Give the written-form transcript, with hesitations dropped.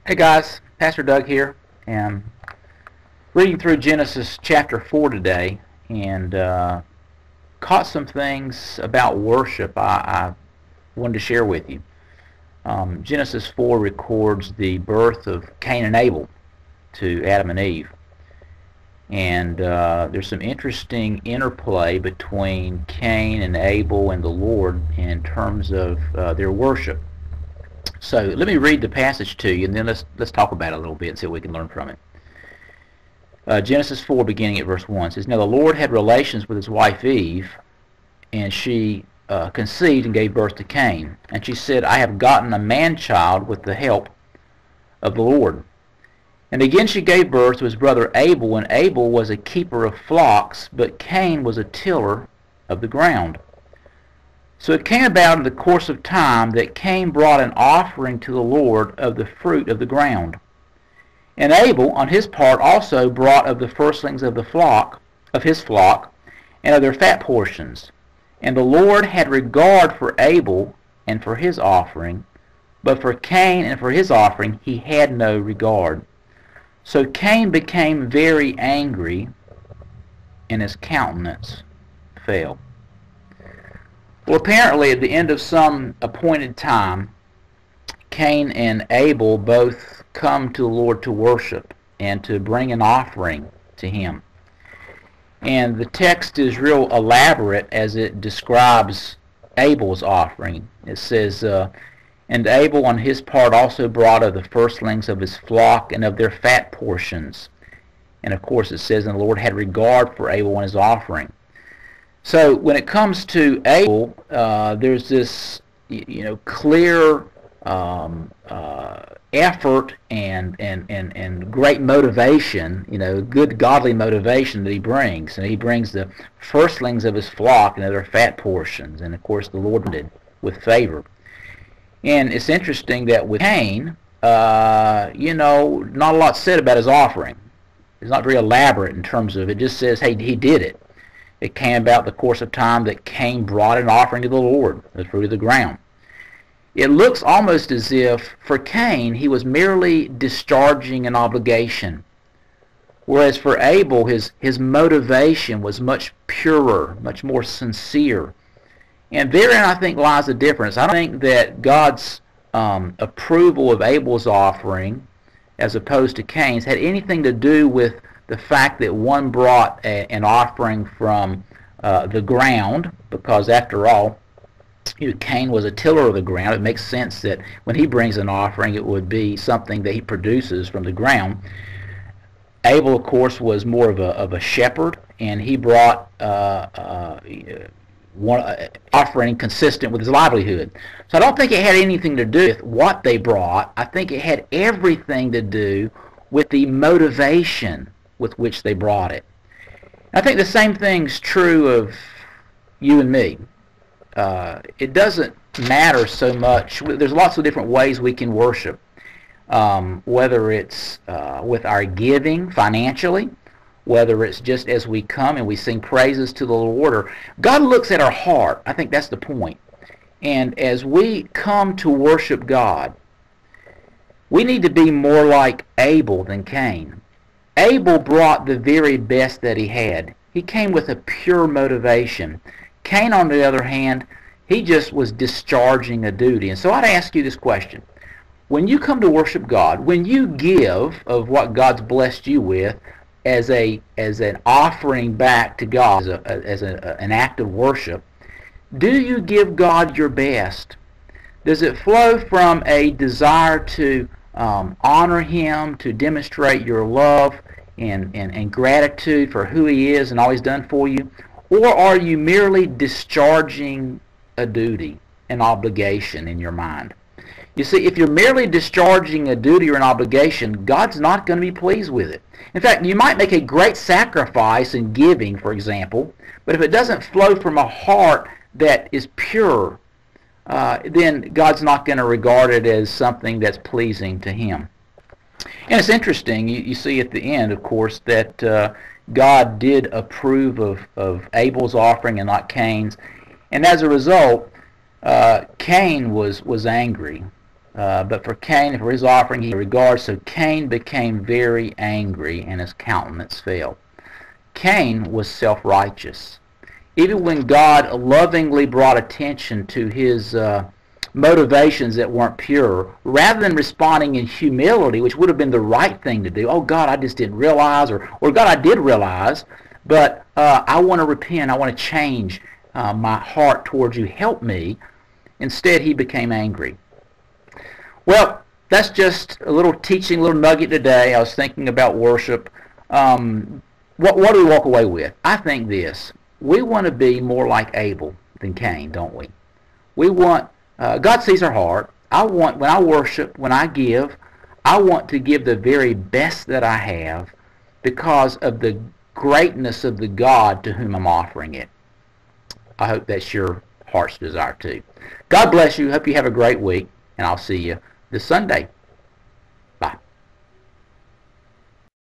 Hey guys, Pastor Doug here, and reading through Genesis chapter 4 today, and caught some things about worship I wanted to share with you. Genesis 4 records the birth of Cain and Abel to Adam and Eve, and there's some interesting interplay between Cain and Abel and the Lord in terms of their worship. So let me read the passage to you, and then let's talk about it a little bit and see what we can learn from it. Genesis 4, beginning at verse 1, says, "Now the Lord had relations with his wife Eve, and she conceived and gave birth to Cain. And she said, I have gotten a man-child with the help of the Lord. And again she gave birth to his brother Abel, and Abel was a keeper of flocks, but Cain was a tiller of the ground. So it came about in the course of time that Cain brought an offering to the Lord of the fruit of the ground. And Abel, on his part, also brought of the firstlings of his flock, and of their fat portions. And the Lord had regard for Abel and for his offering, but for Cain and for his offering he had no regard. So Cain became very angry, and his countenance fell." Well, apparently at the end of some appointed time, Cain and Abel both come to the Lord to worship and to bring an offering to him. And the text is real elaborate as it describes Abel's offering. It says, "And Abel on his part also brought of the firstlings of his flock and of their fat portions." And of course it says, "And the Lord had regard for Abel and his offering." So when it comes to Abel, there's this clear effort and great motivation, good godly motivation that he brings. And he brings the firstlings of his flock and of their fat portions. And of course the Lord did with favor. And it's interesting that with Cain, not a lot said about his offering. It's not very elaborate in terms of it. It just says, hey, he did it. It came about in the course of time that Cain brought an offering to the Lord, the fruit of the ground. It looks almost as if for Cain he was merely discharging an obligation, whereas for Abel his motivation was much purer, much more sincere. And therein I think lies the difference. I don't think that God's approval of Abel's offering as opposed to Cain's had anything to do with the fact that one brought an offering from the ground, because after all, Cain was a tiller of the ground. It makes sense that when he brings an offering, it would be something that he produces from the ground. Abel, of course, was more of a shepherd, and he brought one offering consistent with his livelihood. So I don't think it had anything to do with what they brought. I think it had everything to do with the motivation with which they brought it. I think the same thing's true of you and me. It doesn't matter so much. There's lots of different ways we can worship, whether it's with our giving financially, whether it's just as we come and we sing praises to the Lord, or God looks at our heart. I think that's the point. And as we come to worship God, we need to be more like Abel than Cain. Abel brought the very best that he had. He came with a pure motivation. Cain, on the other hand, he just was discharging a duty. And so I'd ask you this question. When you come to worship God, when you give of what God's blessed you with as an offering back to God, as an act of worship, do you give God your best? Does it flow from a desire to honor Him, to demonstrate your love and gratitude for who He is and all He's done for you? Or are you merely discharging a duty, an obligation in your mind? You see, if you're merely discharging a duty or an obligation, God's not going to be pleased with it. In fact, you might make a great sacrifice in giving, for example, but if it doesn't flow from a heart that is pure, then God's not going to regard it as something that's pleasing to Him. And it's interesting, you see at the end, of course, that God did approve of Abel's offering and not Cain's. And as a result, Cain was angry. But for Cain, and for his offering, he regards. So Cain became very angry, and his countenance fell. Cain was self-righteous. Even when God lovingly brought attention to his motivations that weren't pure, rather than responding in humility, which would have been the right thing to do, oh God, I just didn't realize, or God, I did realize, but I want to repent, I want to change my heart towards you, help me. Instead, he became angry. Well, that's just a little teaching, a little nugget today. I was thinking about worship. What do we walk away with? I think this. We want to be more like Abel than Cain, don't we? We want, God sees our heart. When I worship, when I give, I want to give the very best that I have because of the greatness of the God to whom I'm offering it. I hope that's your heart's desire too. God bless you. Hope you have a great week, and I'll see you this Sunday.